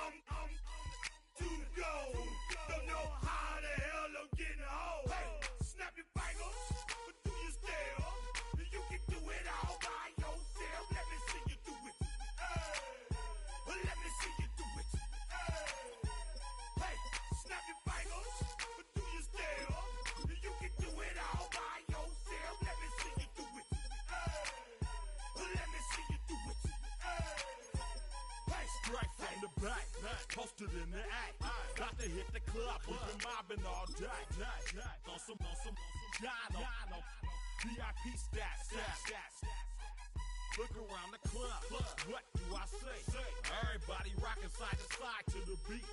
I'm too gold. Don't know how the hell I'm getting home. Hey, snap your fingers, but do you still? You can do it all by yourself. Let me see you do it. Let me see you do it. Hey, snap your fingers, but do you still? You can do it all by yourself. Let me see you do it. Let me see you do it. Hey, straight from the back, posted in the act. Got to hit the club, we've been mobbing all day. On some Jono, VIP stats. Look around the club, what do I say? Everybody rocking side to side to the beat.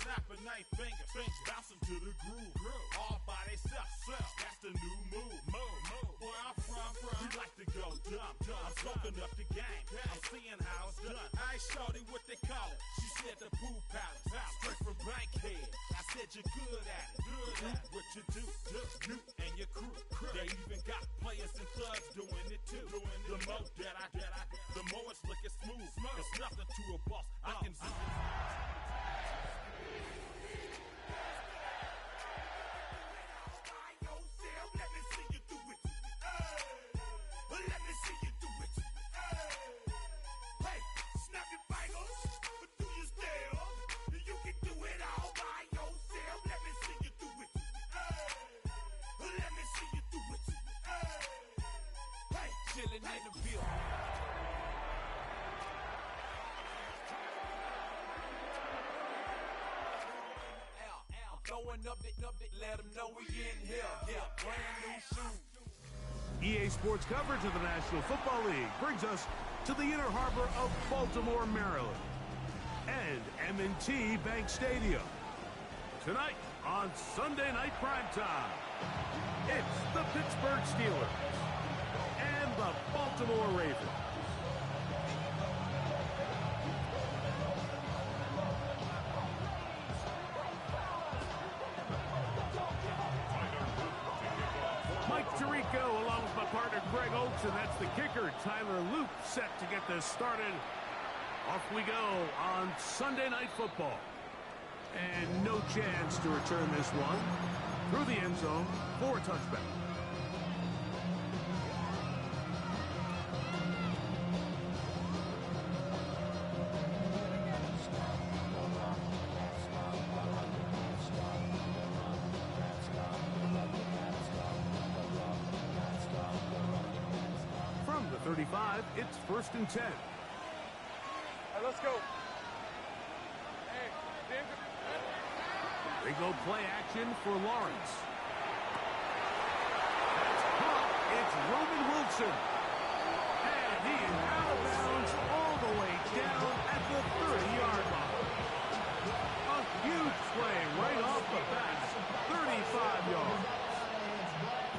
Snapping they fingers, bouncing to the groove. All by themselves, that's the new move. Where I'm from, we like to go dumb. I'm soaking up the game, I'm seeing how it's done. I ain't shorty what they call it. She said the pool palace, straight from Bankhead. I said you're good at it. Do what you do, you and your crew. They even got players and thugs doing it too. The more that the more it's looking smooth. It's nothing to a boss. I can see. Let me see you do it. Let me see you do it. Hey, snap your fingers, but do you still? You can do it all by yourself. Let me see you do it. Let me see you do it. Hey, chillin' in the field. Throwing up it, let them know we in here. Yeah, brand new shoes. EA Sports coverage of the National Football League brings us to the inner harbor of Baltimore, Maryland, and M&T Bank Stadium. Tonight on Sunday Night Primetime, it's the Pittsburgh Steelers and the Baltimore Ravens. Along with my partner Greg Oakes, and that's the kicker Tyler Luke, set to get this started. Off we go on Sunday Night Football. And no chance to return this one through the end zone for a touchback. From the 35, it's 1st and 10. All right, let's go. Hey, They go play action for Lawrence. That's caught. It's Roman Wilson. And he is out of bounds all the way down at the 30-yard line. A huge play right off the bat. 35 yards.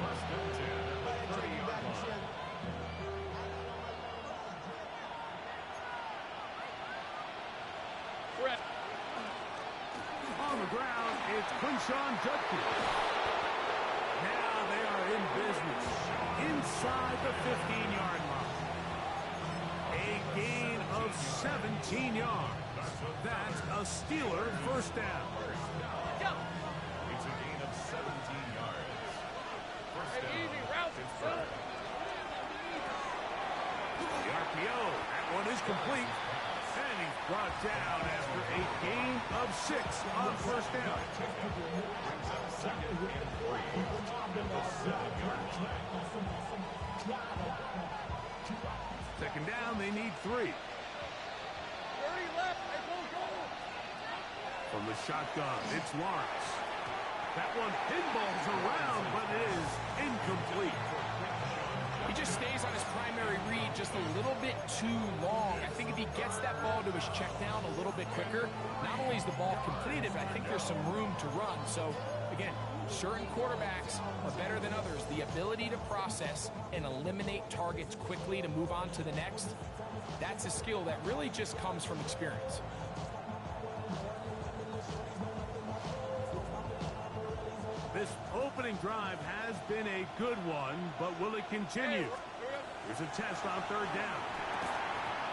1st and 10 at the 30-yard line. On the ground, it's Quinshon Judkins. Now they are in business inside the 15-yard line. A gain of 17 yards. That's a Steeler first down. It's a gain of 17 yards. First down. easy route. The RPO, that one is complete. And he's brought down after a gain of 6 on first down. Brings up 2nd and 3 at the 7-yard line. 2nd down, they need 3. 30 left. Hey, go. From the shotgun, it's Lawrence. That one pinballs around, but it is incomplete. He just stays on his primary read just a little bit too long. I think if he gets that ball to his check down a little bit quicker, not only is the ball completed, but I think there's some room to run. So, again, certain quarterbacks are better than others. The ability to process and eliminate targets quickly to move on to the next, that's a skill that really just comes from experience. This opening drive has been a good one, but will it continue? Here's a test on 3rd down.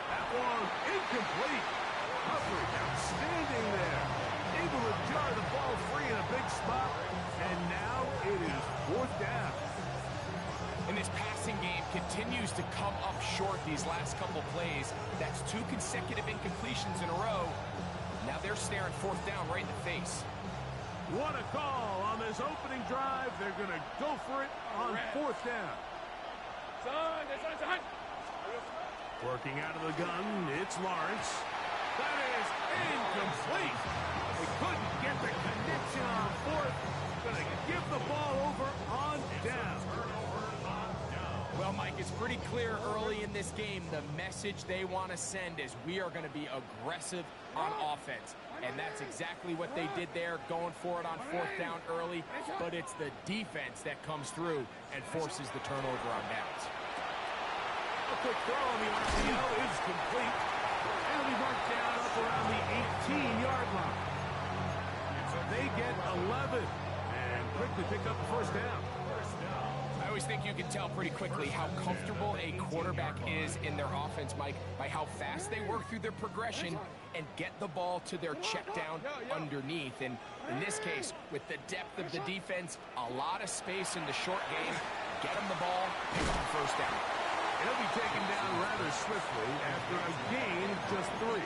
That one incomplete. recovery. Outstanding there. Able to jar the ball free in a big spot. And now it is 4th down. And this passing game continues to come up short these last couple plays. That's 2 consecutive incompletions in a row. Now they're staring 4th down right in the face. What a call on this opening drive. They're going to go for it on 4th down. Working out of the gun, it's Lawrence. That is incomplete. They couldn't get the connection on 4th. Going to give the ball over on down. Well, Mike, it's pretty clear early in this game the message they want to send is we are going to be aggressive on offense. And that's exactly what they did there, going for it on 4th down early. But it's the defense that comes through and forces the turnover on downs. A quick throw on the RPO is complete. It'll be marked down up around the 18-yard line. So they get 11 and quickly pick up the 1st down. I always think you can tell pretty quickly how comfortable a quarterback is in their offense, Mike, by how fast they work through their progression and get the ball to their check down underneath. And in this case, with the depth of the defense, a lot of space in the short game, get them the ball, pick up the 1st down. It'll be taken down rather swiftly after a gain of just 3.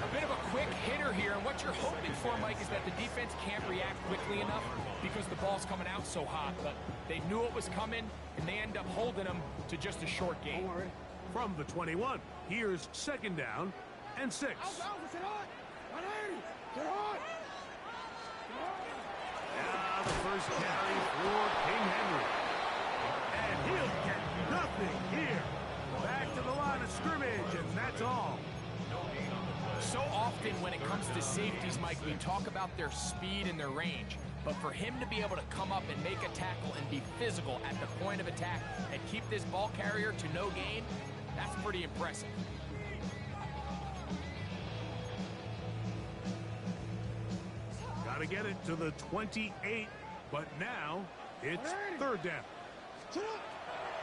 A bit of a quick hitter here, and what you're hoping for, Mike, is that the defense can't react quickly enough because the ball's coming out so hot, but they knew it was coming, and they end up holding them to just a short gain. From the 21, here's 2nd down and 6. Now the first carry for King Henry. And he'll get nothing here. Back to the line of scrimmage, and that's all. So often when it comes to safeties, Mike, we talk about their speed and their range. But for him to be able to come up and make a tackle and be physical at the point of attack and keep this ball carrier to no gain, that's pretty impressive. Got to get it to the 28, but now it's 3rd down.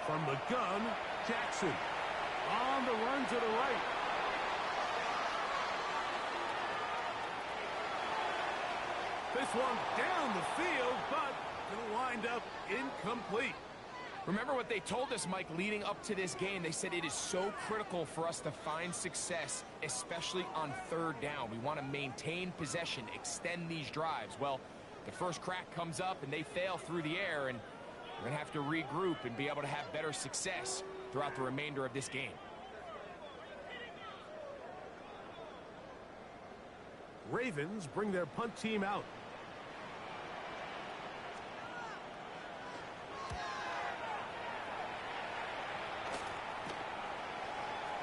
From the gun, Jackson on the run to the right. This one down the field, but it'll wind up incomplete. Remember what they told us, Mike, leading up to this game. They said it is so critical for us to find success, especially on 3rd down. We want to maintain possession, extend these drives. Well, the first crack comes up and they fail through the air, and we're going to have to regroup and be able to have better success throughout the remainder of this game. Ravens bring their punt team out.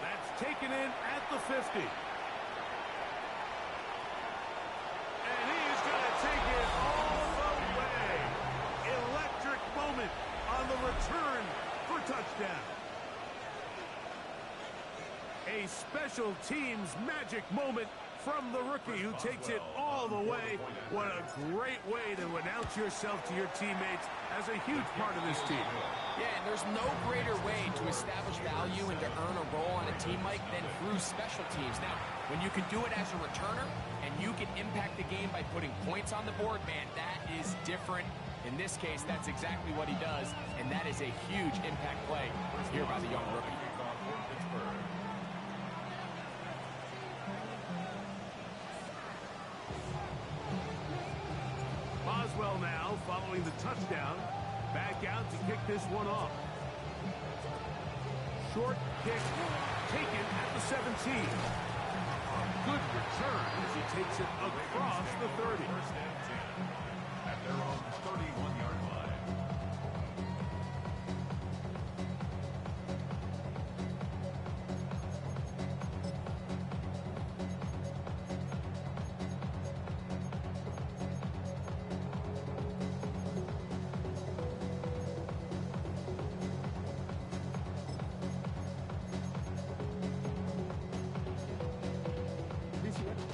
That's taken in at the 50. And he's going to take it all the way. Electric moment on the return for touchdown. A special teams magic moment from the rookie who takes it all the way. What a great way to announce yourself to your teammates as a huge part of this team. Yeah, and there's no greater way to establish value and to earn a role on a team, Mike, than through special teams. Now, when you can do it as a returner and you can impact the game by putting points on the board, man, that is different. In this case, that's exactly what he does, and that is a huge impact play here by the young rookie. Boswell now following the touchdown. Back out to kick this one off. Short kick taken at the 17. A good return as he takes it across the 30. At their own 31-yard line.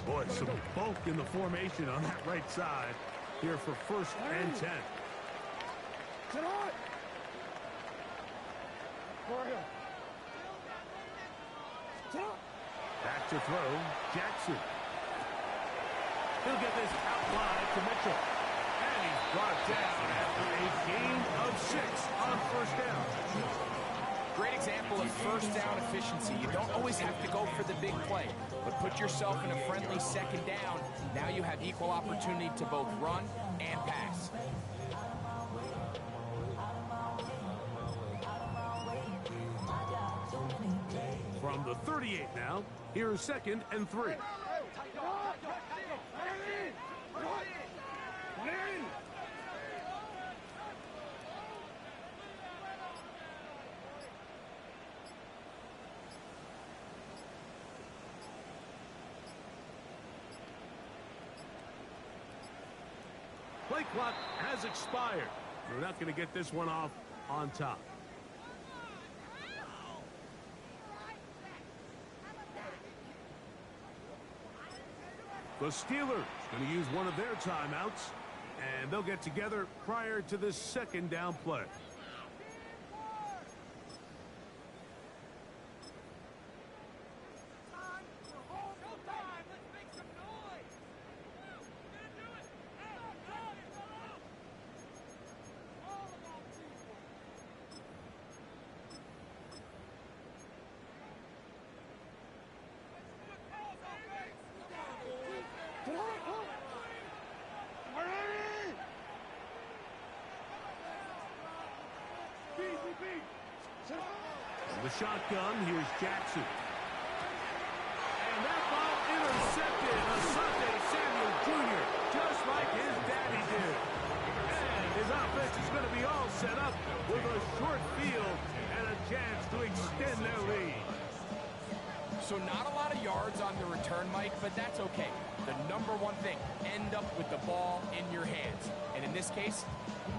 Boy, some bulk in the formation on that right side here for 1st and 10. Back to throw. Jackson. He'll get this out wide to Mitchell. And he's brought down after a gain of 6 on first down. Great example of first down efficiency. You don't always have to go for the big play, but put yourself in a friendly second down. Now you have equal opportunity to both run and pass. From the 38 now, here's 2nd and 3. Play clock has expired. We're not going to get this one off on top. The Steelers going to use one of their timeouts, and they'll get together prior to this second down play. The shotgun, here's Jackson. And that ball intercepted. Asante Samuel Jr., just like his daddy did. And his offense is going to be all set up with a short field and a chance to extend their lead. So not a lot of yards on the return, Mike, but that's okay. The number one thing, end up with the ball in your hands. And in this case,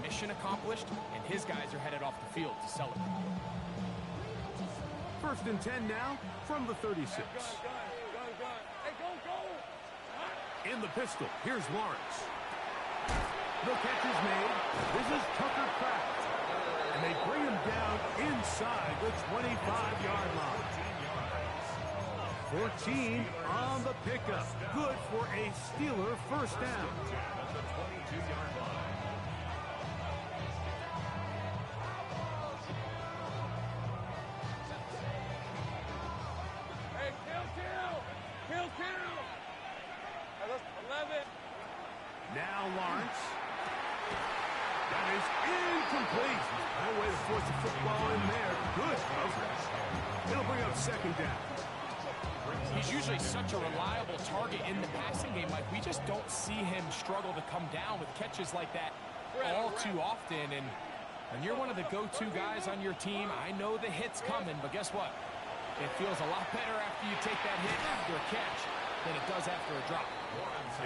mission accomplished, and his guys are headed off the field to celebrate. 1st and 10 now from the 36. Hey, go. In the pistol, here's Lawrence. The catch is made. This is Tucker Kraft. And they bring him down inside the 25-yard line. 14 on the pickup. Good for a Steeler first down. At the 22-yard line. Kill. Hey, let's 11. Now Lawrence. That is incomplete. No way to force the football in there. Good coverage. It'll bring up 2nd down. He's usually such a reliable target in the passing game. Like, we just don't see him struggle to come down with catches like that all too often. And when you're one of the go-to guys on your team, I know the hit's coming, but guess what? It feels a lot better after you take that hit after a catch than it does after a drop.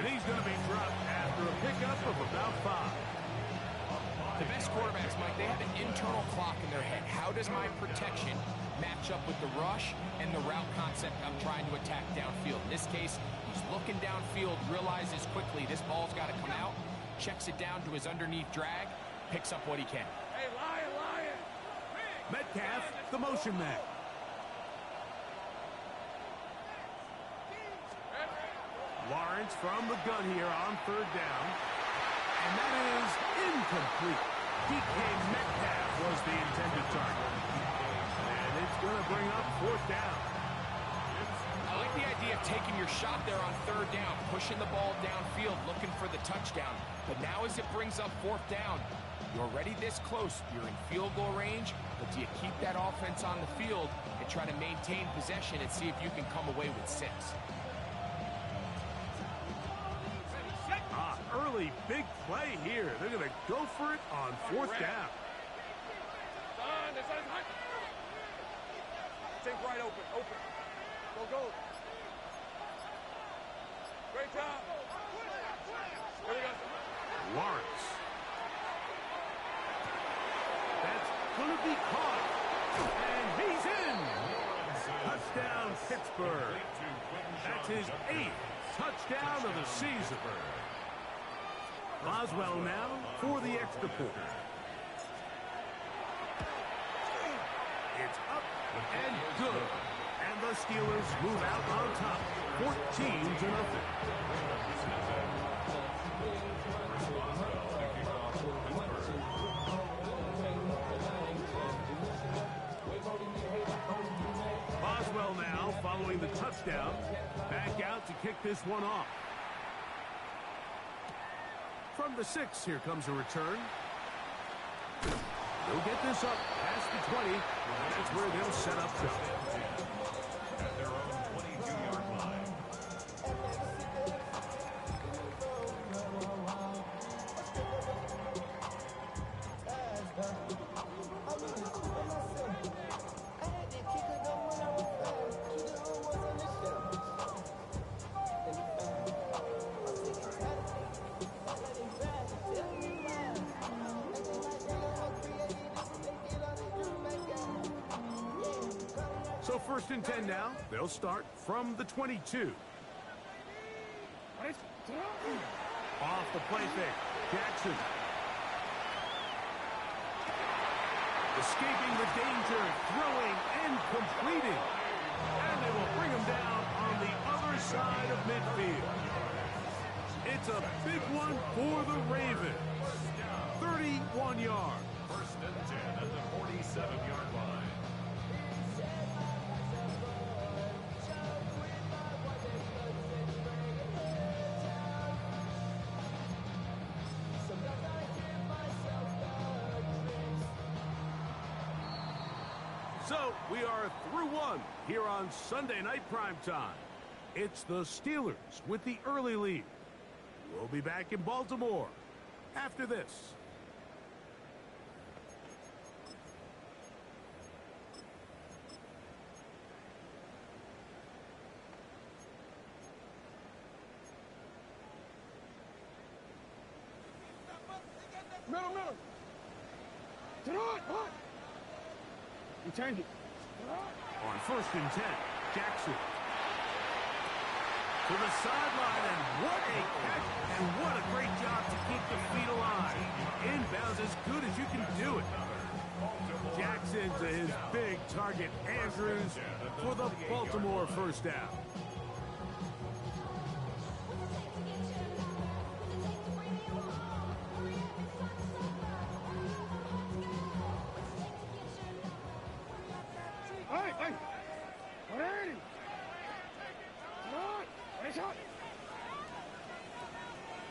And he's going to be dropped after a pickup of about 5. The best quarterbacks, Mike, they have an internal clock in their head. How does my protection match up with the rush and the route concept I'm trying to attack downfield? In this case, he's looking downfield, realizes quickly this ball's got to come out, checks it down to his underneath drag, picks up what he can. Hey, Lion. Metcalf, the motion man. Lawrence from the gun here on 3rd down. And that is incomplete. DK Metcalf was the intended target. And it's going to bring up 4th down. I like the idea of taking your shot there on 3rd down, pushing the ball downfield, looking for the touchdown. But now as it brings up 4th down, you're already this close. You're in field goal range, but do you keep that offense on the field and try to maintain possession and see if you can come away with 6? Early big play here. They're going to go for it on 4th down. Take right open. Go. Great job. Here we go. Lawrence. That's going to be caught. And he's in. Touchdown, Pittsburgh. That's his 8th touchdown of the season. Boswell now for the extra point. It's up and good. And the Steelers move out on top, 14-0. Boswell now, following the touchdown, back out to kick this one off. From the 6, here comes a return. They'll get this up past the 20. That's where they'll set up shop. At their own 22-yard line. So 1st and 10 now. They'll start from the 22. Off the play fake. Jackson. Escaping the danger, throwing and completing. And they will bring him down on the other side of midfield. It's a big one for the Ravens. 31 yards. 1st and 10 at the 47-yard line. So, we are through one here on Sunday Night Primetime. It's the Steelers with the early lead. We'll be back in Baltimore after this. Middle. To the right. You change it. On 1st and 10, Jackson. To the sideline, and what a catch, and what a great job to keep the feet alive. Inbounds as good as you can do it. Jackson to his big target, Andrews, for the Baltimore first down.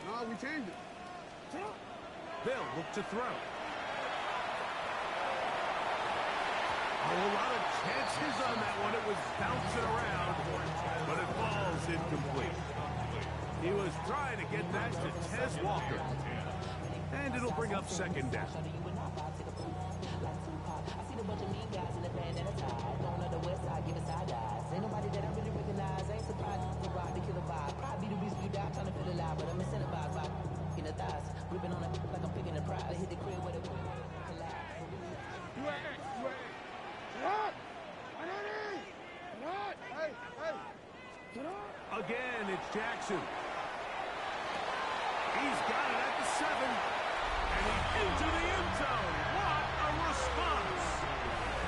No, we changed it. They'll look to throw. A whole lot of chances on that one. It was bouncing around, but it falls incomplete. He was trying to get that to Tez Walker. And it'll bring up 2nd down. Again, it's Jackson. He's got it at the 7. And he's into the end zone. What a response.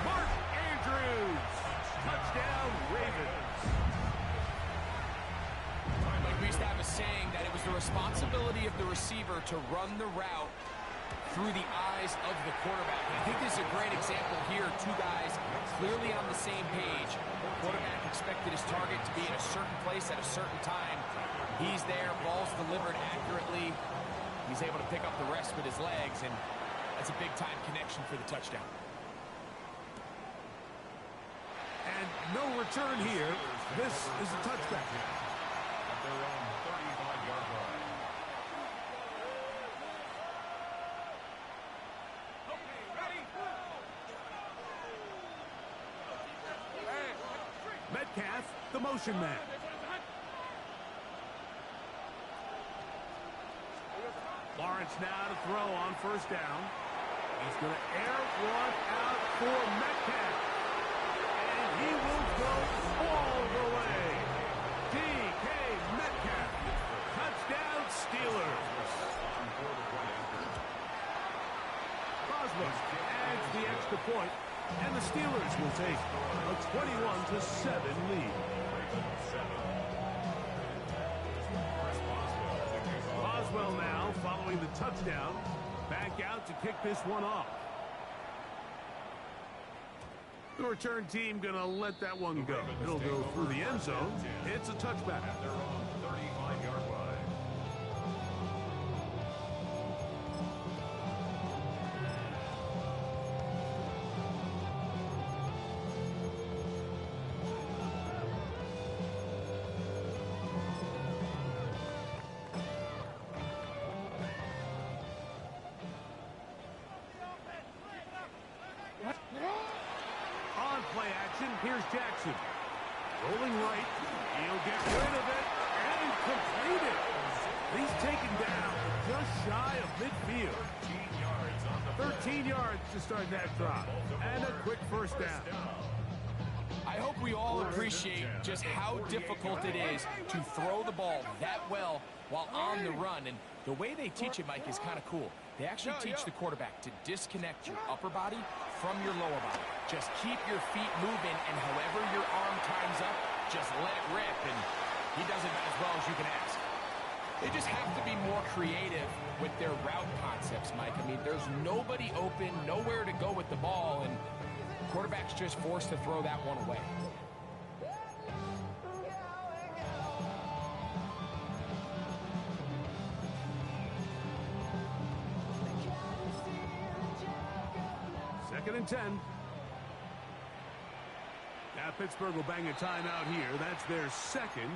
Mark Andrews. Touchdown, Ravens. Like we used to have a saying that it was the responsibility of the receiver to run the route through the eyes of the quarterback. And I think this is a great example here. Two guys clearly on the same page. The quarterback expected his target to be in a certain place at a certain time. He's there, ball's delivered accurately. He's able to pick up the rest with his legs, and that's a big-time connection for the touchdown. And no return here. This is a touchback. At their own 35-yard line. Metcalf, the motion man. Lawrence now to throw on 1st down. He's going to air one out for Metcalf. And he will go all the way. DK Metcalf. Touchdown Steelers. Boswell adds the extra point, and the Steelers will take a 21-0 21-7 lead. Boswell now following the touchdown. Back out to kick this one off. The return team going to let that one go. It'll go through the end zone. It's a touchback. At their own 35-yard line. On play action, here's Jackson. Rolling right. He'll get rid of it and complete it. He's taken down just shy of midfield. 13 yards to start that drop. And a quick first down. I hope we all appreciate just how difficult it is to throw the ball that well while on the run. And the way they teach it, Mike, is kind of cool. They actually teach the quarterback to disconnect your upper body from your lower body. Just keep your feet moving, and however your arm times up, just let it rip. And he does it about as well as you can ask. They just have to be more creative with their route concepts, Mike. I mean, there's nobody open, nowhere to go with the ball, and quarterback's just forced to throw that one away. Second and 10. Now Pittsburgh will bang a timeout here. That's their second.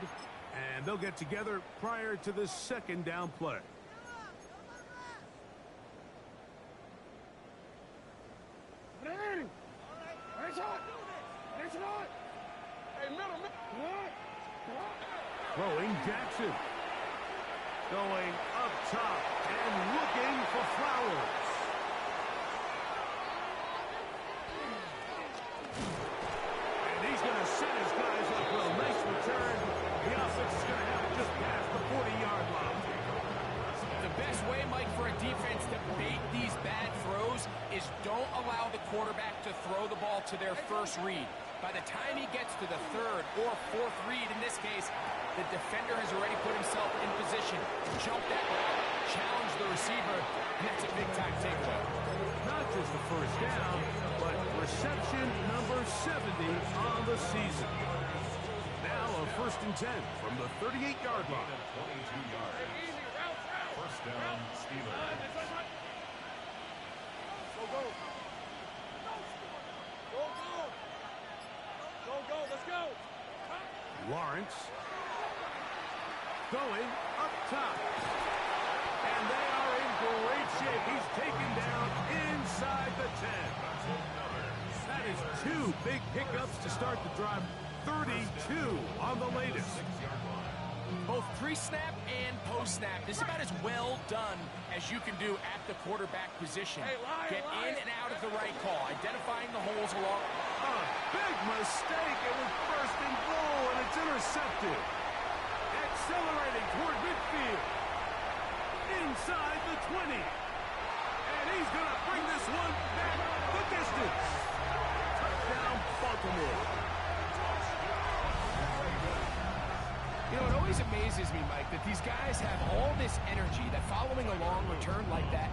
And they'll get together prior to the second down play. Throwing Jackson. Going up top and looking for Flowers. And he's going to set his guys up with a nice return. The offense is going to have it just past the 40-yard line. The best way, Mike, for a defense to bait these bad throws is don't allow the quarterback to throw the ball to their first read. By the time he gets to the third or fourth read, in this case, the defender has already put himself in position to jump that route, challenge the receiver, and that's a big-time takeaway. Not just the first down, but reception number 70 on the season. Now a first and 10 from the 38-yard line. 22 yards. First down, Steelers. Go. Go, let's go. Lawrence going up top. And they are in great shape. He's taken down inside the 10. That is two big pickups to start the drive. 32 on the latest. Both pre-snap and post-snap, this is about as well done as you can do at the quarterback position. Get in and out of the right call, identifying the holes along. A big mistake. It was first and goal, and it's intercepted. Accelerating toward midfield. Inside the 20. And he's going to bring this one back the distance. Touchdown, Baltimore. You know, it always amazes me, Mike, that these guys have all this energy, that following a long return like that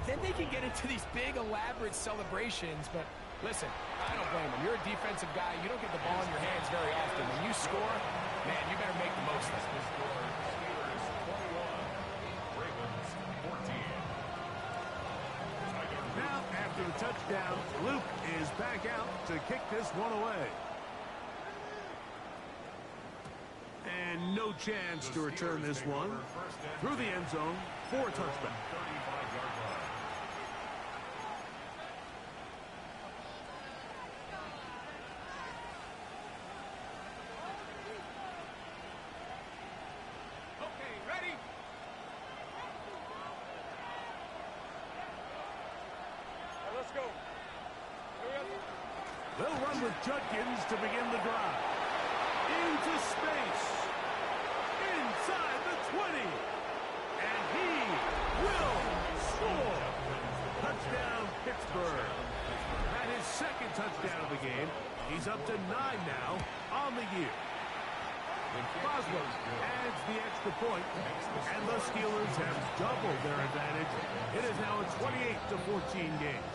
then they can get into these big, elaborate celebrations. But listen, I don't blame them. You're a defensive guy. You don't get the ball in your hands very often. When you score, man, you better make the most of it. Now, after the touchdown, Luke is back out to kick this one away. And no chance to return this one through the end zone for a touchback. Okay, ready? Let's go. They'll run with Judkins to begin the drive. Into space. Inside the 20. And he will score. Touchdown, Pittsburgh. At his second touchdown of the game. He's up to 9 now on the year. Boswell adds the extra point, and the Steelers have doubled their advantage. It is now a 28-14 game.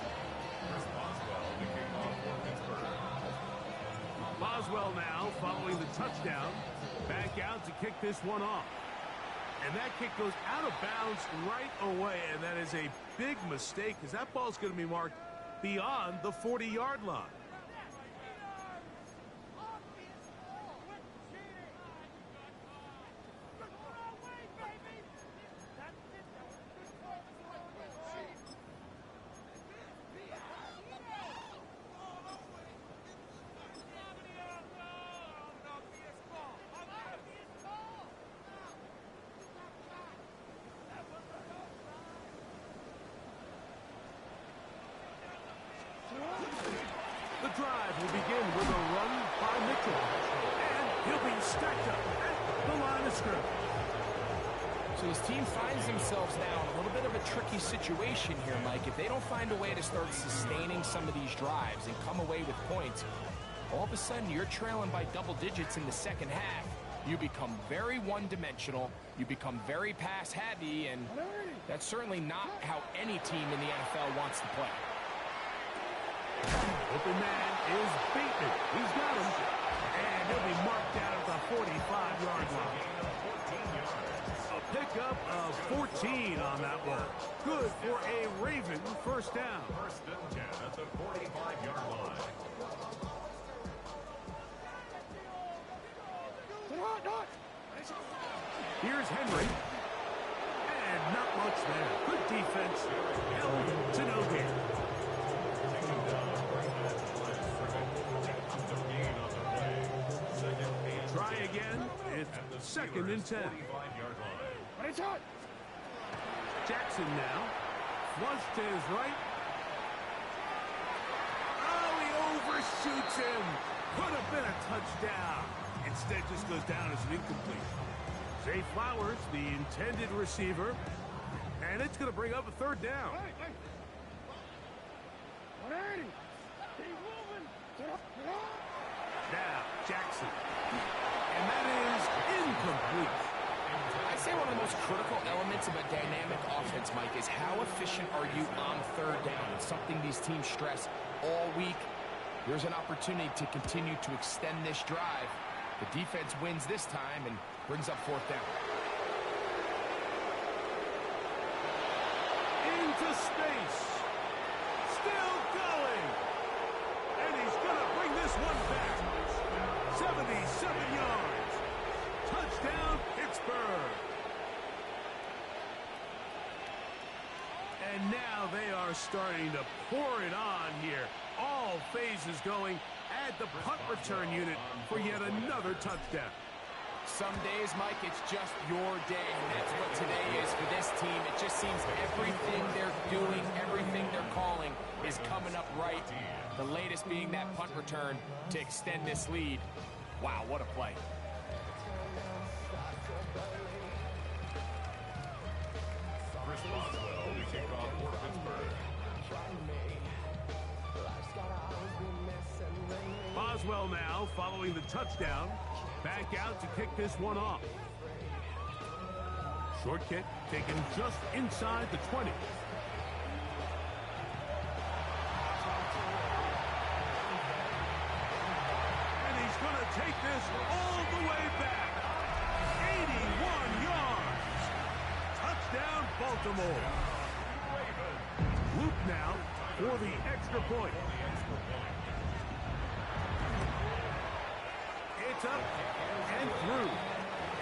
Boswell now following the touchdown, back out to kick this one off. And that kick goes out of bounds right away, and that is a big mistake because that ball's going to be marked beyond the 40-yard line. The drive will begin with a run by Mitchell. And he'll be stacked up at the line of scrimmage. So his team finds themselves now in a little bit of a tricky situation here, Mike. If they don't find a way to start sustaining some of these drives and come away with points, all of a sudden you're trailing by double digits in the second half. You become very one-dimensional, you become very pass-heavy, and that's certainly not how any team in the NFL wants to play. Open man is beaten. He's got him. And he'll be marked down at the 45-yard line. A pickup of 14 on that one. Good for a Raven first down. First and 10 at the 45-yard line. Here's Henry. And not much there. Good defense. Held to no gain. Try again. It's second and 10. Jackson now. Flush to his right. Oh, he overshoots him. Could have been a touchdown. Instead, just goes down as an incomplete. Zay Flowers, the intended receiver. And it's going to bring up a third down. Now, Jackson. And that is incomplete. I'd say one of the most critical elements of a dynamic offense, Mike, is how efficient are you on third down? It's something these teams stress all week. There's an opportunity to continue to extend this drive. The defense wins this time and brings up fourth down. Into space. Still going. And he's going to bring this one back. 77 yards. Touchdown, Pittsburgh. And now they are starting to pour it on here. All phases going. Add the punt return unit for yet another touchdown. Some days, Mike, it's just your day, and that's what today is for this team. It just seems everything they're doing, everything they're calling is coming up right. The latest being that punt return to extend this lead. Wow, what a play. Chris Boswell to kick off for Pittsburgh. Boswell now following the touchdown. Back out to kick this one off. Short kick taken just inside the 20. And he's going to take this all the way back. 81 yards. Touchdown, Baltimore. Loop now for the extra point. It's up and through.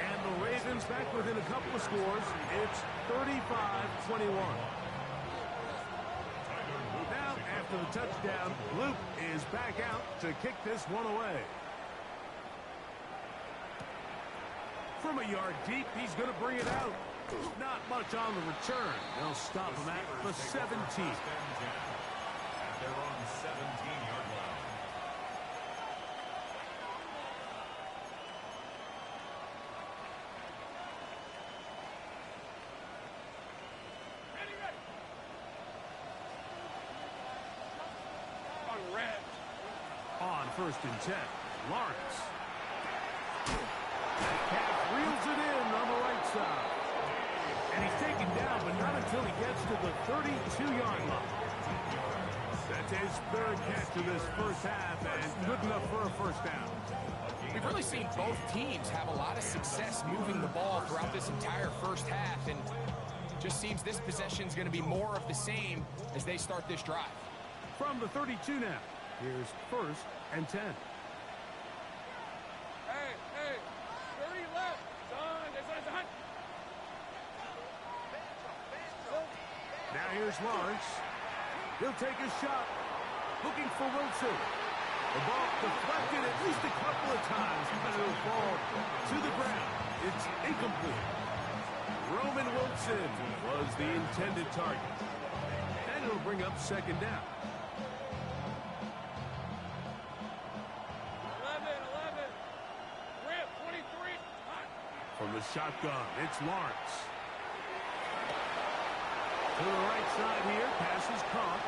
And the Ravens back within a couple of scores. It's 35-21. Now, after the touchdown, Luke is back out to kick this one away. From a yard deep, he's going to bring it out. Not much on the return. They'll stop him at the 17. They're on 17-yard line. On first and 10. Lawrence. That pass reels it in on the right side. And he's taken down, but not until he gets to the 32-yard line. That's his third catch of this first half, and good enough for a first down. We've really seen both teams have a lot of success moving the ball throughout this entire first half, and just seems this possession is going to be more of the same as they start this drive. From the 32 now, here's first and 10. Hey, 30 left. Son. Now here's Lawrence. He'll take a shot, looking for Wilson. The ball deflected at least a couple of times, but it'll fall to the ground. It's incomplete. Roman Wilson was the intended target. And it'll bring up second down. 11. Rip, 23. From the shotgun, it's Lawrence. To the right side here, pass is caught.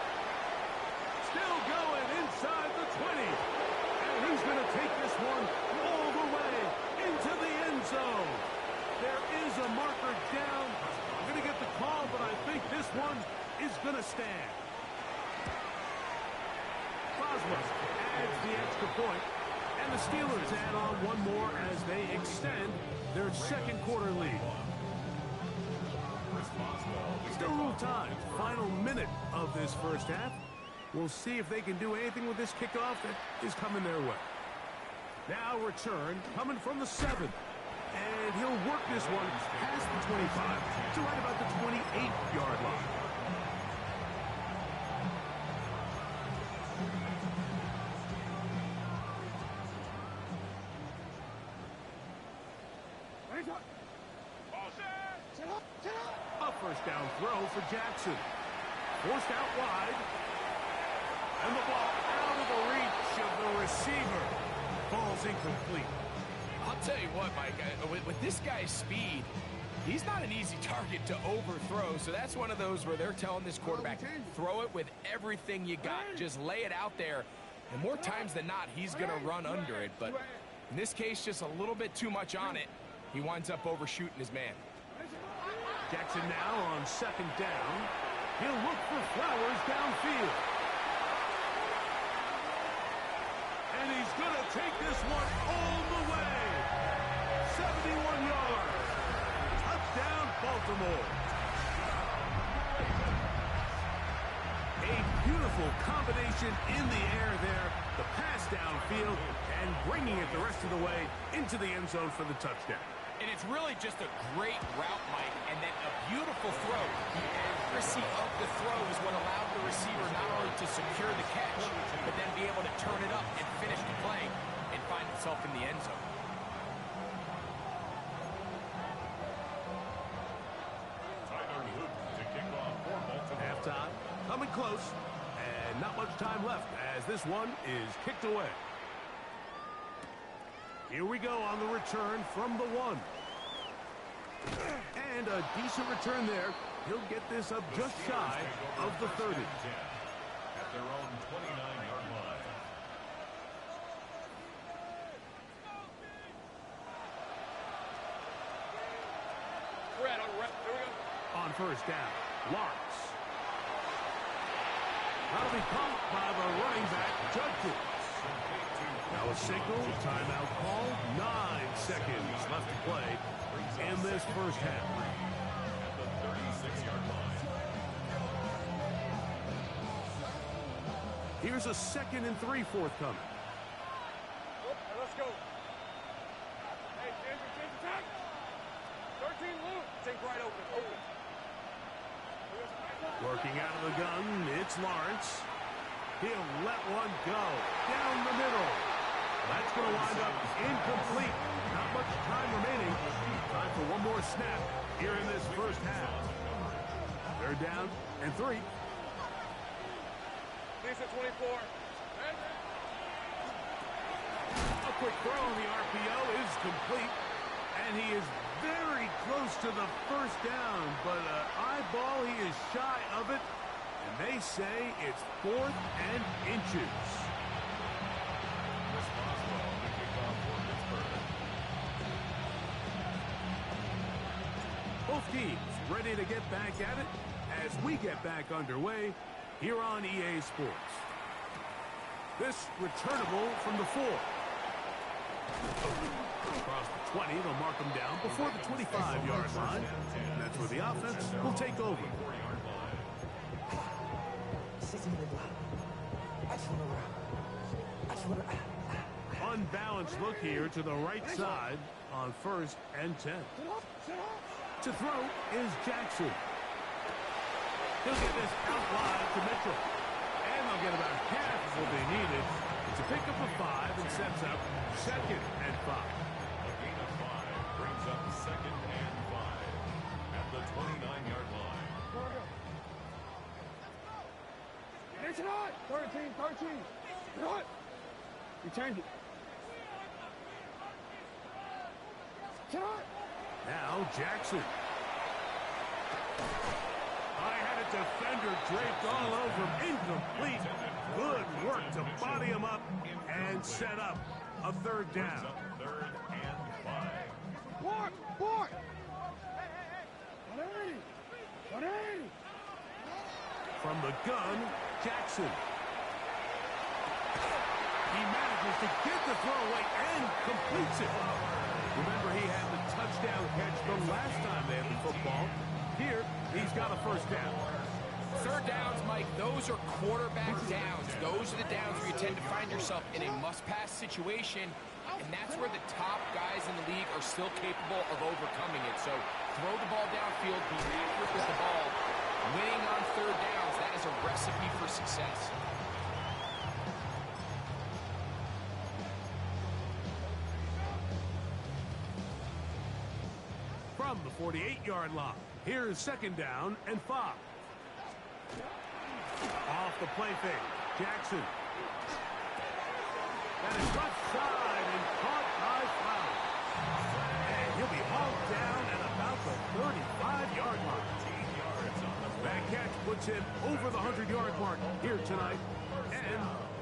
Still going inside the 20. And he's going to take this one all the way into the end zone. There is a marker down. I'm going to get the call, but I think this one is going to stand. Boswell adds the extra point, and the Steelers add on one more as they extend their second quarter lead. Still a little time. Final minute of this first half. We'll see if they can do anything with this kickoff that is coming their way. Now return coming from the 7. And he'll work this one past the 25 to right about the 28-yard line. A first down throw for Jackson. Forced out wide. And the ball out of the reach of the receiver. Ball's incomplete. I'll tell you what, Mike, with this guy's speed, he's not an easy target to overthrow. So that's one of those where they're telling this quarterback, throw it with everything you got. Just lay it out there. And more times than not, he's going to run under it. But in this case, just a little bit too much on it. He winds up overshooting his man. Jackson now on second down. He'll look for Flowers downfield. And he's going to take this one all the way. 71 yards. Touchdown, Baltimore. A beautiful combination in the air there. The pass downfield and bringing it the rest of the way into the end zone for the touchdown. And it's really just a great route, Mike, and then a beautiful throw. The accuracy of the throw is what allowed the receiver not only to secure the catch, but then be able to turn it up and finish the play and find himself in the end zone. Halftime, coming close, and not much time left as this one is kicked away. Here we go on the return from the 1. And a decent return there. He'll get this up just shy of the 30. At their own 29-yard line. Red on rep. There we go. On first down, Lawrence. That'll be caught by the running back, Judkins. Now a signal, timeout call, 9 seconds left to play in this first half. At the 36-yard line. Here's a 2nd and 3 forthcoming. Let's go. Hey, change attack. 13 loop. Take right open. Working out of the gun, it's Lawrence. He'll let one go down the middle. That's going to wind up incomplete. Not much time remaining. Time for one more snap here in this first half. 3rd down and 3. Lisa 24. A quick throw on the RPO is complete. And he is very close to the first down. But eyeball, he is shy of it. And they say it's 4th and inches. Both teams ready to get back at it as we get back underway here on EA Sports. This returnable from the 4. Across the 20, they'll mark them down before the 25-yard line. And that's where the offense will take over. Unbalanced look here to the right side on 1st and 10. To throw is Jackson. He'll get this out wide to Mitchell. And they'll get about half of what they needed. It's a pickup of 5 and sets up 2nd and 5. A gain of 5 brings up 2nd and 5 at the 29-yard line. 13. Good. You changed it. Now Jackson. I had a defender draped all over him. Incomplete. Good work to body him up and set up a 3rd down. 3rd and 5. Boy! 180! From the gun, Jackson. He manages to get the throwaway and completes it. Remember, he had the touchdown catch the last time they had the football. Here, he's got a 1st down. 3rd downs, Mike, those are quarterback downs. Those are the downs where you tend to find yourself in a must-pass situation, and that's where the top guys in the league are still capable of overcoming it. So throw the ball downfield, be accurate with the ball. Winning on 3rd downs, that is a recipe for success. From the 48-yard line, here's 2nd down and 5. Off the play fake, Jackson. That is left side and caught by Flower. And he'll be hauled down at about the 35-yard line. That catch puts him over the 100-yard mark here tonight, and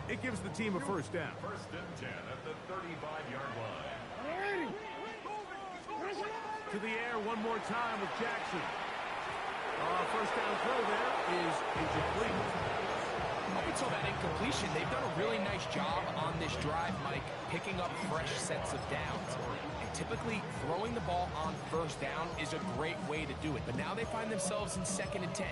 it gives the team a 1st down. 1st and 10 at the 35-yard line. To the air one more time with Jackson. 1st down throw there is incomplete. Up until that incompletion, they've done a really nice job on this drive, Mike, picking up fresh sets of downs. And typically, throwing the ball on 1st down is a great way to do it. But now they find themselves in 2nd and 10.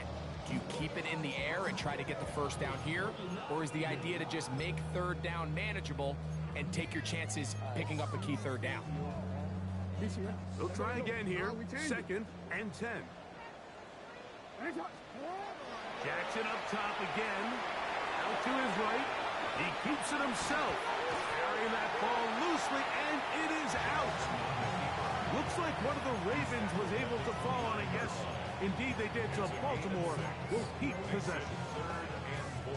Do you keep it in the air and try to get the 1st down here? Or is the idea to just make 3rd down manageable and take your chances picking up a key 3rd down? They'll try again here. 2nd and 10. Jackson up top again. Out to his right. He keeps it himself. Carrying that ball loosely, and it is out. Looks like one of the Ravens was able to fall on it. Yes, indeed they did. So Baltimore will keep possession.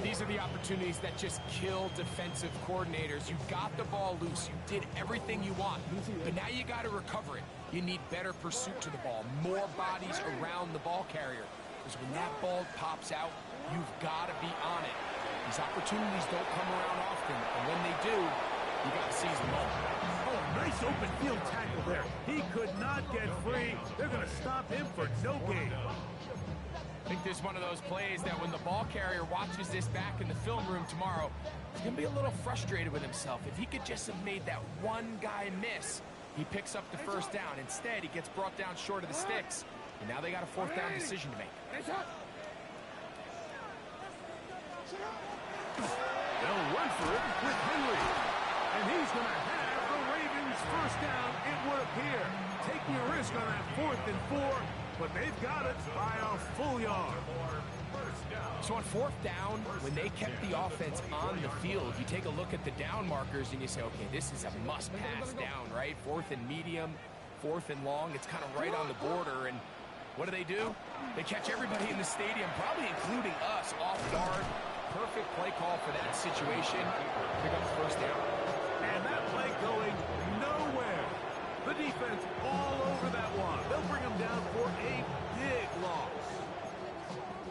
These are the opportunities that just kill defensive coordinators. You got the ball loose. You did everything you want. But now you got to recover it. You need better pursuit to the ball, more bodies around the ball carrier. Because when that ball pops out, you've got to be on it. These opportunities don't come around often, and when they do, you got to seize them all. Oh, nice open field tackle there. He could not get free. They're going to stop him for no gain. I think this is one of those plays that when the ball carrier watches this back in the film room tomorrow, he's going to be a little frustrated with himself. If he could just have made that one guy miss, he picks up the 1st down. Instead, he gets brought down short of the sticks, and now they got a 4th down decision to make. They'll run for it with Henry. And he's going to have the Ravens 1st down, it would appear. Taking a risk on that 4th and 4, but they've got it by a full yard. So on 4th down, when they kept the offense on the field, you take a look at the down markers and you say, okay, this is a must-pass down, right? 4th and medium, 4th and long. It's kind of right on the border. And what do? They catch everybody in the stadium, probably including us, off guard. Perfect play call for that situation. Pick up the 1st down. And that play going nowhere. The defense all over that one. They'll bring them down for a big loss.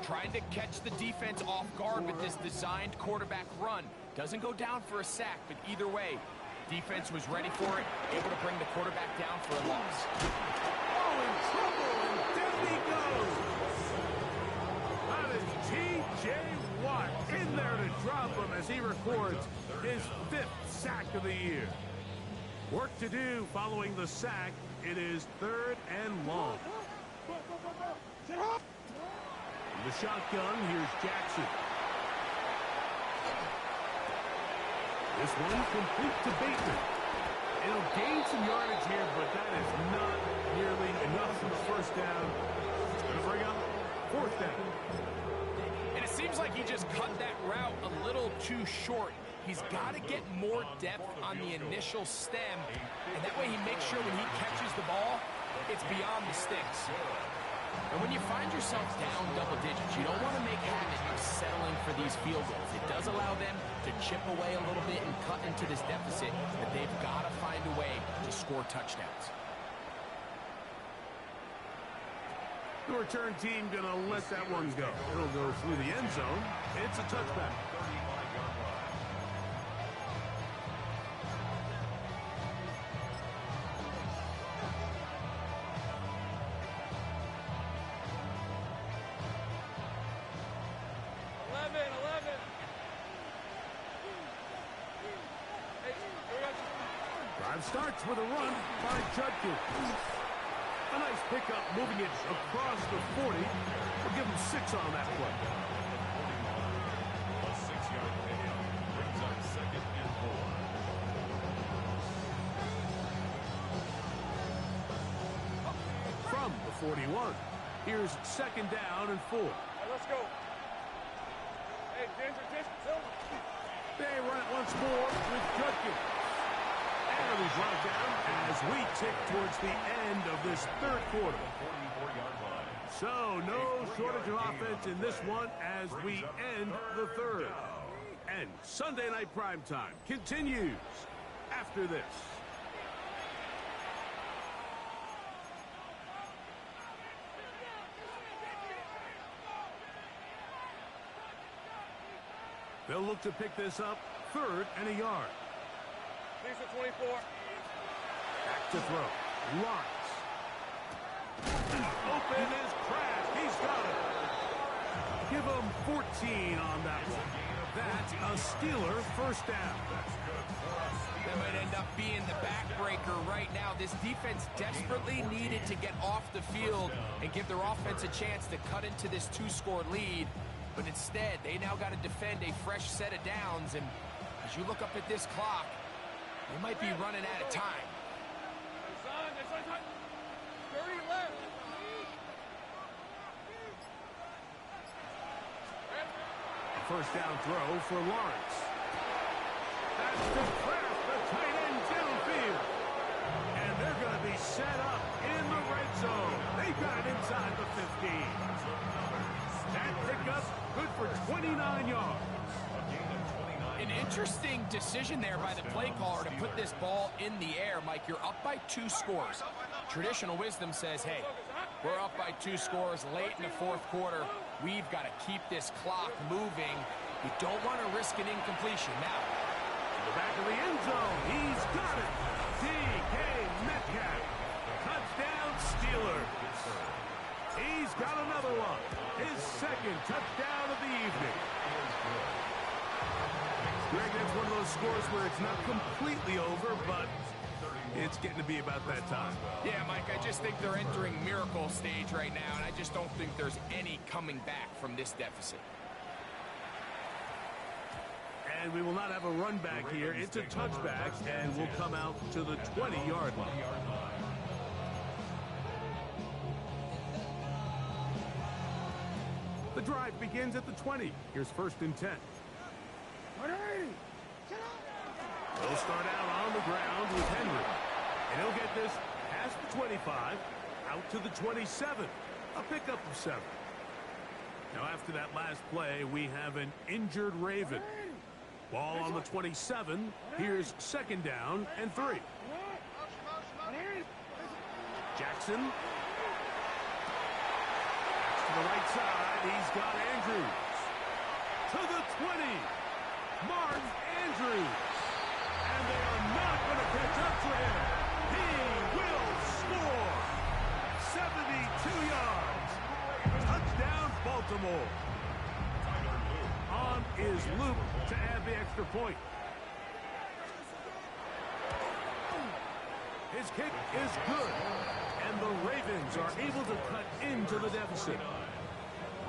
Trying to catch the defense off guard with this designed quarterback run. Doesn't go down for a sack, but either way, defense was ready for it, able to bring the quarterback down for a loss. Oh, in trouble, and and he goes. That is T.J. Watt in there to drop him as he records his 5th sack of the year. Work to do following the sack. It is 3rd and long. In the shotgun, here's Jackson. This one complete to Bateman. It'll gain some yardage here, but that is not nearly enough for the first down. It's going to bring up 4th down. And it seems like he just cut that route a little too short. He's got to get more depth on the initial stem, and that way he makes sure when he catches the ball, it's beyond the sticks. And when you find yourself down double digits, you don't want to make habit of settling for these field goals. It does allow them to chip away a little bit and cut into this deficit, but they've got to find a way to score touchdowns. The return team going to let that one go. It'll go through the end zone. It's a touchback. Drive starts with a run by Judkins. A nice pickup, moving it across the 40. We'll give him 6 on that play. A 6-yard pickup brings up 2nd and 4. From the 41, here's 2nd down and 4. Hey, let's go. Hey, Ginger, Silver. They run it once more with Judkins. And he's brought down as we tick towards the end of this 3rd quarter. 44-yard line. So, no shortage of offense in this one as we end the 3rd. And Sunday Night Primetime continues after this. They'll look to pick this up 3rd and a yard. These are 24. Back to throw. Lawrence. Open is Kraft. He's got it. Give him 14 on that one. That's a Steeler 1st down. That might end up being the backbreaker right now. This defense desperately needed to get off the field and give their offense a chance to cut into this 2-score lead. But instead, they now got to defend a fresh set of downs. And as you look up at this clock, they might be running out of time. 30 left. First down throw for Lawrence. That's to Kraft, the tight end downfield. And they're going to be set up in the red zone. They got it inside the 15. That pickup good for 29 yards. An interesting decision there by the play caller to put this ball in the air. Mike, you're up by 2 scores. Traditional wisdom says, hey, we're up by 2 scores late in the 4th quarter. We've got to keep this clock moving. We don't want to risk an incompletion. Now, to the back of the end zone. He's got it. D.K. Metcalf. Touchdown Steelers. He's got another one. His 2nd touchdown of the evening. Greg, that's one of those scores where it's not completely over, but it's getting to be about that time. yeah, Mike, I just think they're entering miracle stage right now, and I just don't think there's any coming back from this deficit. And we will not have a run back here. It's a touchback, and we'll come out to the 20-yard line. The drive begins at the 20. Here's 1st and 10. They'll start out on the ground with Henry. And he'll get this past the 25, out to the 27. A pickup of 7. Now after that last play, we have an injured Raven. Ball on the 27. Here's 2nd down and 3. Jackson. To the right side, he's got Andrews. To the 20. Mark Andrews. And they are not going to catch up to him. He will score. 72 yards. point. His kick is good, and the Ravens are able to cut into the deficit.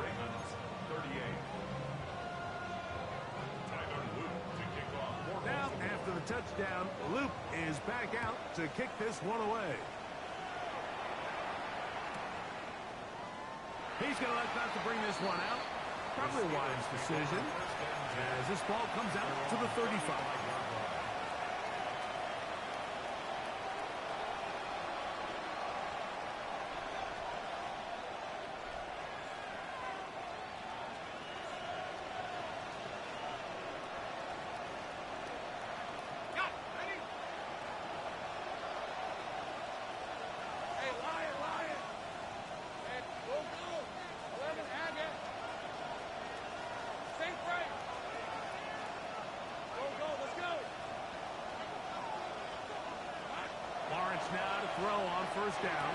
Ravens 38. Tyler Luke to kick off. Now, after the touchdown, Luke is back out to kick this one away. He's going to elect not to bring this one out. Probably a wise decision, as this ball comes out to the 35. Now to throw on first down.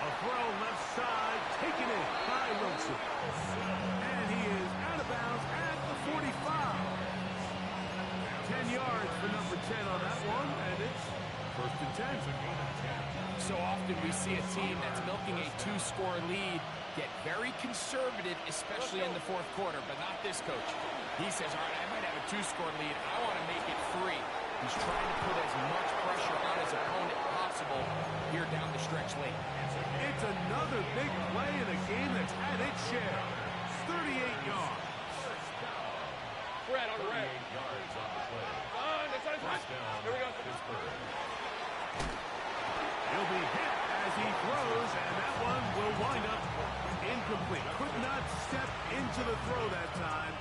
A throw left side, taken in by Wilson. And he is out of bounds at the 45. 10 yards for number 10 on that one, and it's first and 10. So often we see a team that's milking a two-score lead get very conservative, especially in the fourth quarter, but not this coach. He says, all right, I might have a two-score lead. I want to make it 3. He's trying to put as much pressure on his opponent possible here down the stretch late. It's another big play in a game that's had its share. 38 yards. Fred on the red. 38 yards on the play. First down. Here we go. Pittsburgh. He'll be hit as he throws, and that one will wind up incomplete. Could not step into the throw that time.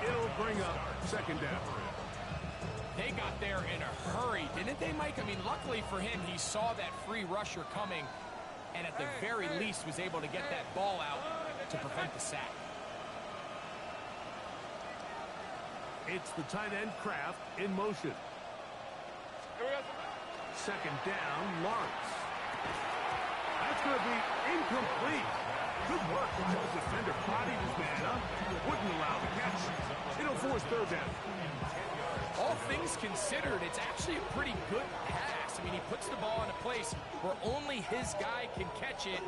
It'll bring up second down. They got there in a hurry, didn't they, Mike? I mean, luckily for him, he saw that free rusher coming, and at the very least was able to get that ball out to prevent the sack. It's the tight end Kraft in motion. Second down, Lawrence. That's going to be incomplete. Good work. The defender bodied his man up. Wouldn't allow the catch. It'll force third down. All things considered, it's actually a pretty good pass. I mean, he puts the ball in a place where only his guy can catch it.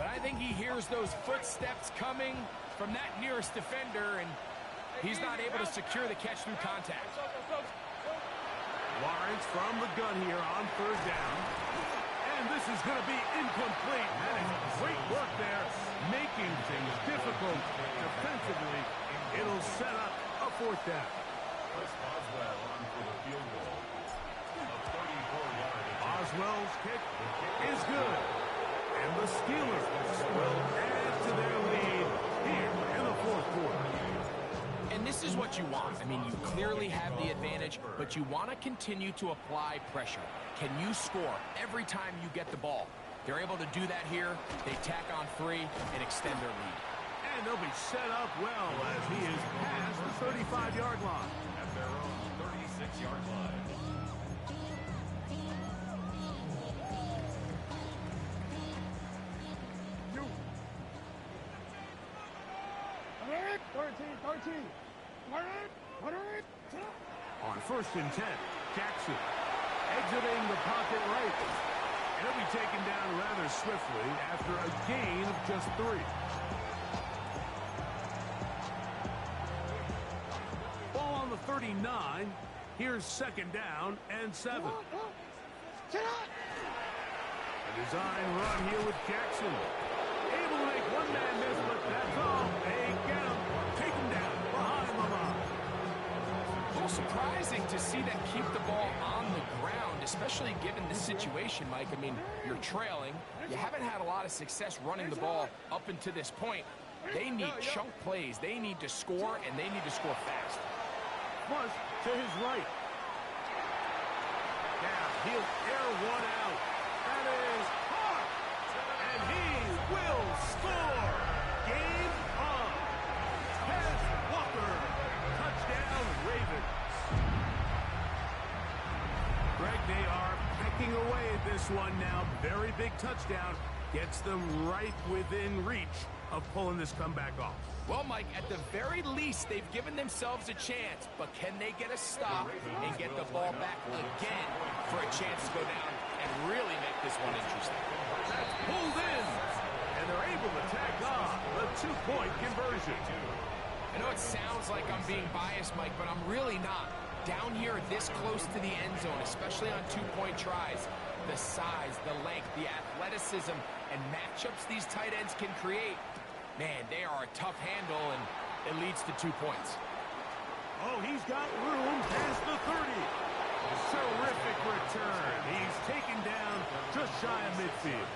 But I think he hears those footsteps coming from that nearest defender, and he's not able to secure the catch through contact. Lawrence from the gun here on third down. And this is going to be incomplete. That is great work there, making things difficult defensively. It'll set up a fourth down. Oswell on for the field goal. A 34-yard attempt. Oswell's kick is good. And the Steelers will add to their lead here in the fourth quarter. And this is what you want. I mean, you clearly have the advantage, but you want to continue to apply pressure. Can you score every time you get the ball? They're able to do that here. They tack on 3 and extend their lead. And they'll be set up well as he is past the 35-yard line. At their own 36-yard line. On first and 10, Jackson exiting the pocket right. And he'll be taken down rather swiftly after a gain of just 3. Ball on the 39. Here's second down and 7. A design run here with Jackson. Able to make one man miss, but that's all. They get him. Take him down behind the line. A little surprising to see them keep the ball on the ground, especially given the situation, Mike. I mean, you're trailing. You haven't had a lot of success running the ball up until this point. They need chunk plays. They need to score, and they need to score fast. Plus, to his right. Now, he'll air one out. That is caught. And he will score. Game on. Tez Walker. Touchdown, Ravens. Greg, they are pecking away at this one now. Very big touchdown. Gets them right within reach of pulling this comeback off. Well, Mike, at the very least, they've given themselves a chance, but can they get a stop and get the ball back again for a chance to go down and really make this one interesting? That's pulled in, and they're able to tack on the two-point conversion. I know it sounds like I'm being biased, Mike, but I'm really not. Down here this close to the end zone, especially on two-point tries, the size, the length, the athleticism, and matchups these tight ends can create, man, they are a tough handle, and it leads to 2 points. Oh, he's got room past the 30. Terrific return. He's taken down just shy of midfield.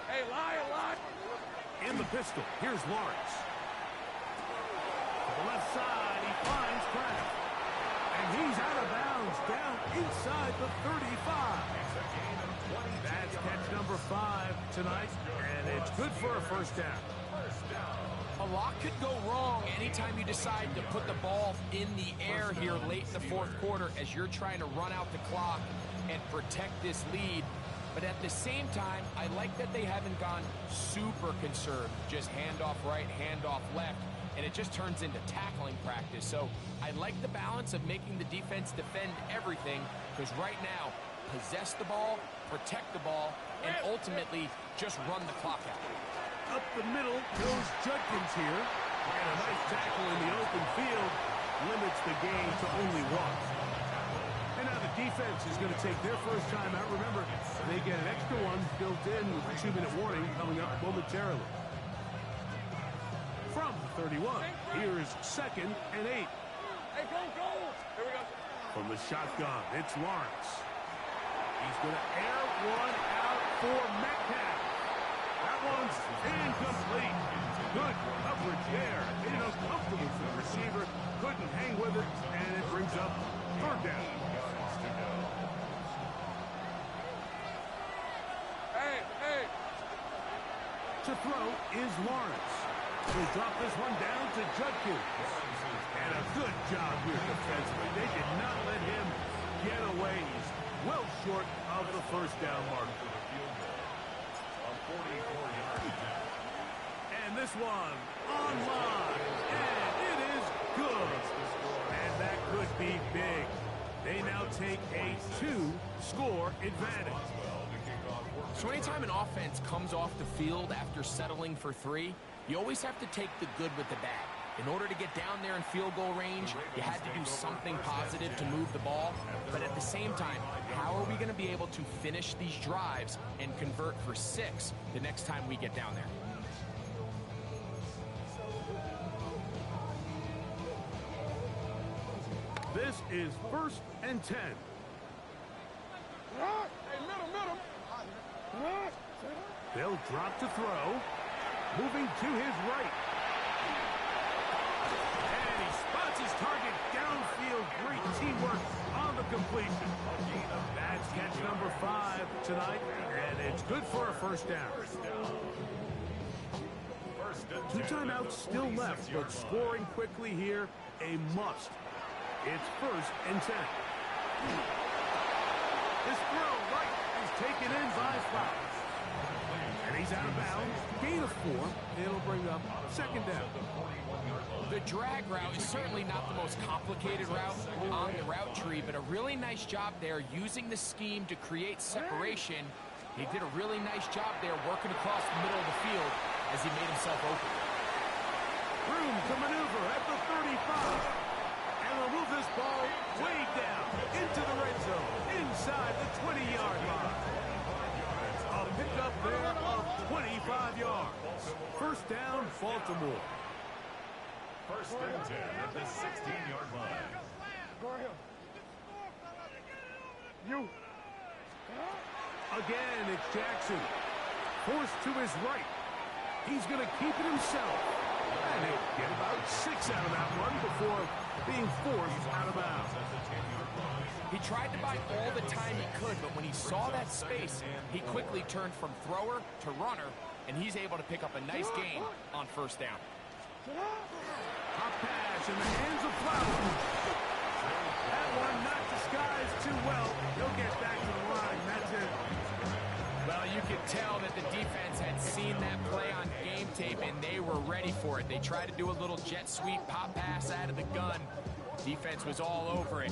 Hey, Lion. In the pistol, here's Lawrence. To the left side, he finds Kraft. And he's out of bounds, down inside the 35. That's catch number 5 tonight, and it's good for a first down. A lot could go wrong anytime you decide to put the ball in the air here late in the fourth quarter as you're trying to run out the clock and protect this lead. But at the same time, I like that they haven't gone super conserved. Just handoff right, handoff left, and it just turns into tackling practice. So I like the balance of making the defense defend everything, because right now, possess the ball, protect the ball, and ultimately just run the clock out. Up the middle goes Judkins here. And a nice tackle in the open field limits the game to only 1. And now the defense is going to take their first time out. Remember, they get an extra one built in with a 2-minute warning coming up momentarily. From the 31, here is 2nd and 8. Hey, go. Here we go. From the shotgun, it's Lawrence. He's going to air one out for Metcalf. That one's incomplete. Good coverage there. Made it uncomfortable for the receiver. Couldn't hang with it, and it brings up 3rd down. Hey. To throw is Lawrence. He'll drop this one down to Judkins. And a good job here defensively. They did not let him get away. He's well short of the first down mark. And this one online. And it is good. And that could be big. They now take a 2-score advantage. So anytime an offense comes off the field after settling for 3, you always have to take the good with the bad. In order to get down there in field goal range, you had to do something positive to move the ball. But at the same time, how are we going to be able to finish these drives and convert for 6 the next time we get down there? This is 1st and 10. Hey, middle. They'll drop to throw. Moving to his right. And he spots his target downfield. Great teamwork on the completion. That's catch number 5 tonight, and it's good for a first down. 2 timeouts still left, but scoring quickly here, a must. It's 1st and 10. This throw right is taken in by Flowers. And he's out of bounds. Gain of 4. It'll bring up 2nd down. The drag route is certainly not the most complicated route on the route tree, but a really nice job there using the scheme to create separation. He did a really nice job there working across the middle of the field as he made himself open. Room to maneuver at the 35. And they'll move this ball way down into the red zone, inside the 20-yard line. A pickup there of 25 yards. First down, Baltimore. 1st and 10 at the 16-yard line. Go ahead. You. Again, it's Jackson. Forced to his right. He's going to keep it himself. And he'll get about 6 out of that one before being forced out of bounds. He tried to buy all the time he could, but when he saw that space, he quickly turned from thrower to runner, and he's able to pick up a nice gain on 1st down. Hot pass in the hands of Flowers. That one not disguised too well. He'll get back to the line. That's it. Well, you could tell that the defense had seen that play on game tape, and they were ready for it. They tried to do a little jet sweep, pop pass out of the gun. Defense was all over it.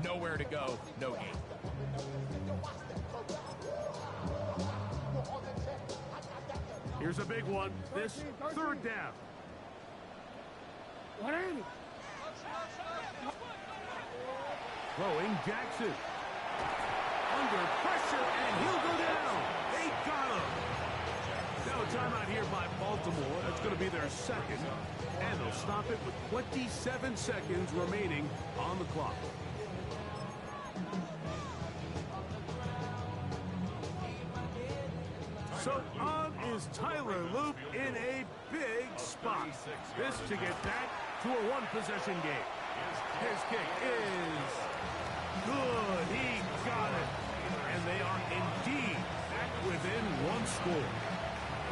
Nowhere to go, no gain. Here's a big one. This third down. Throwing Jackson. Under pressure, and he'll go down. They got him. Now a timeout here by Baltimore. That's going to be their second. And they'll stop it with 27 seconds remaining on the clock. So on is Tyler Loop in a big spot. This to get back to a one-possession game. His kick is good. He got it. And they are indeed back within one score.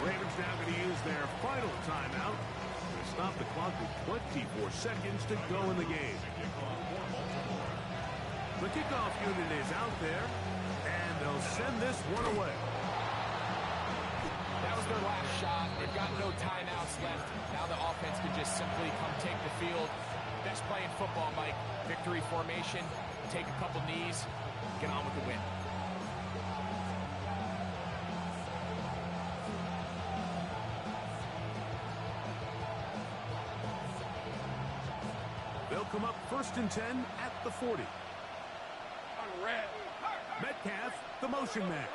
The Ravens now going to use their final timeout to stop the clock with 24 seconds to go in the game. The kickoff unit is out there, and they'll send this one away. That was their last shot. They've got no timeouts left. Now the offense can just simply come take the field. Best play in football, Mike. Victory formation, take a couple knees, get on with the win. They'll come up 1st and 10 at the 40. Metcalf, the motion man.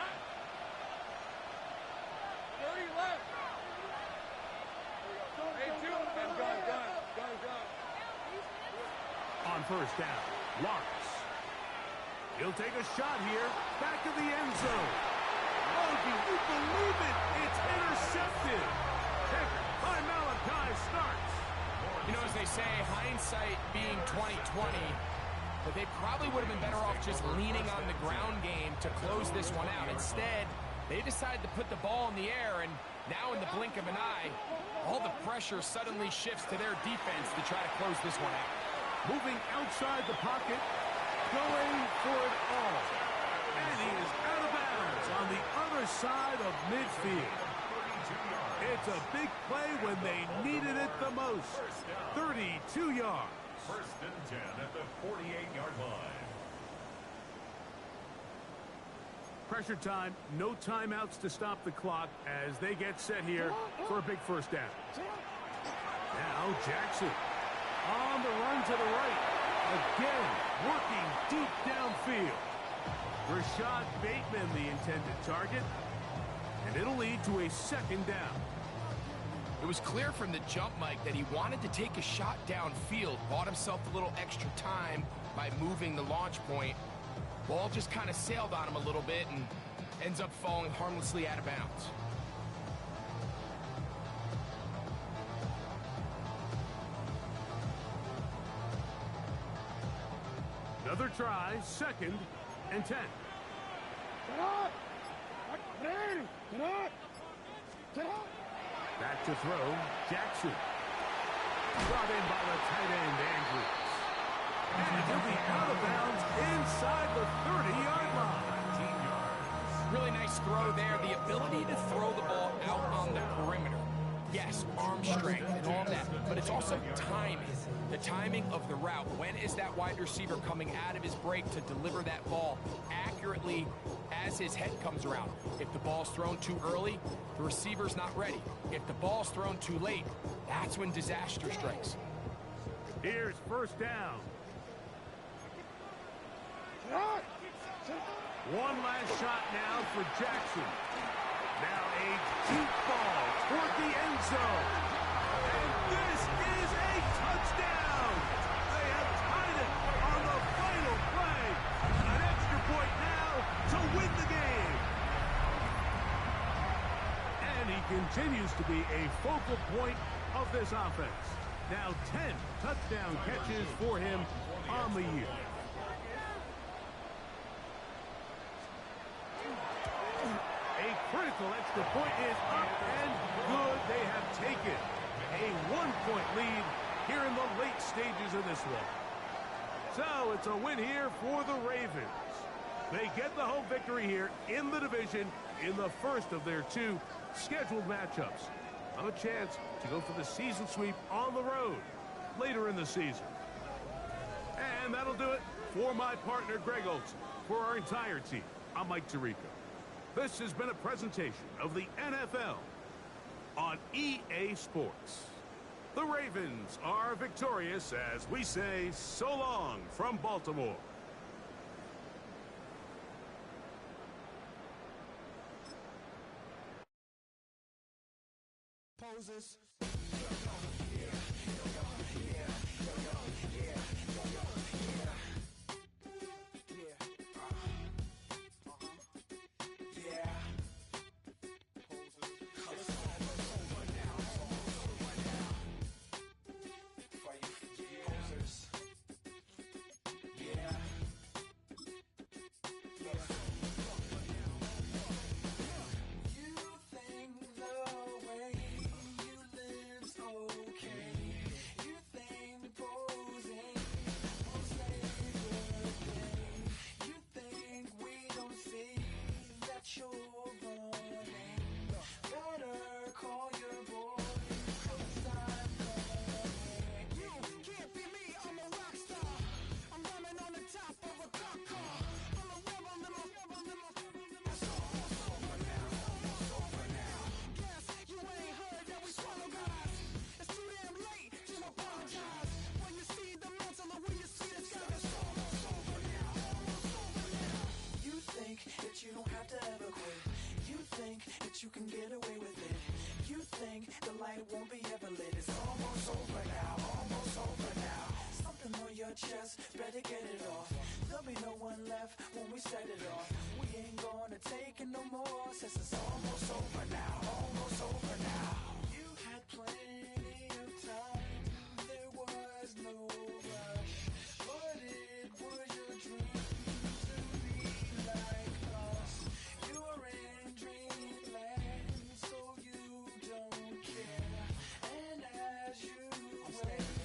On first down, Lawrence. He'll take a shot here, back of the end zone. Oh, do you believe it? It's intercepted. Kick by Malachi starts. You know, as they say, hindsight being 20/20, but they probably would have been better off just leaning on the ground game to close this one out. Instead, they decided to put the ball in the air, and now in the blink of an eye, all the pressure suddenly shifts to their defense to try to close this one out. Moving outside the pocket, going for it all. And he is out of bounds on the other side of midfield. It's a big play when they needed it the most. 32 yards. 1st and 10 at the 48-yard line. Pressure time, no timeouts to stop the clock as they get set here for a big first down. Now Jackson on the run to the right. Again, working deep downfield. Rashad Bateman, the intended target. And it'll lead to a 2nd down. It was clear from the jump, Mike, that he wanted to take a shot downfield, bought himself a little extra time by moving the launch point. Ball just kind of sailed on him a little bit and ends up falling harmlessly out of bounds. Another try, 2nd and 10. Back to throw, Jackson. Brought in by the tight end, Andrews. And he'll be out of bounds inside the 30-yard line. 19 yards. Really nice throw there. The ability to throw the ball out on the perimeter. Yes, arm strength and all that, but it's also timing. The timing of the route. When is that wide receiver coming out of his break to deliver that ball accurately as his head comes around? If the ball's thrown too early, the receiver's not ready. If the ball's thrown too late, that's when disaster strikes. Here's 1st down. One last shot now for Jackson. Now a deep ball toward the end zone. And this is a touchdown. They have tied it on the final play. An extra point now to win the game. And he continues to be a focal point of this offense. Now 10 touchdown catches for him on the year. A critical extra point is up and good. They have taken a 1-point lead here in the late stages of this one. So it's a win here for the Ravens. They get the home victory here in the division in the first of their 2 scheduled matchups. A chance to go for the season sweep on the road later in the season. And that'll do it for my partner, Greg Olson. For our entire team, I'm Mike Tirico. This has been a presentation of the NFL on EA Sports. The Ravens are victorious as we say so long from Baltimore. Poses. You don't have to ever quit. You think that you can get away with it. You think the light won't be ever lit. It's almost over now, almost over now. Something on your chest, better get it off. There'll be no one left when we set it off. We ain't gonna take it no more, since it's almost over now, almost over now. You had plenty of time, there was no rush, but it was your dream to be like us. You're in dreamland, so you don't care. And as you wait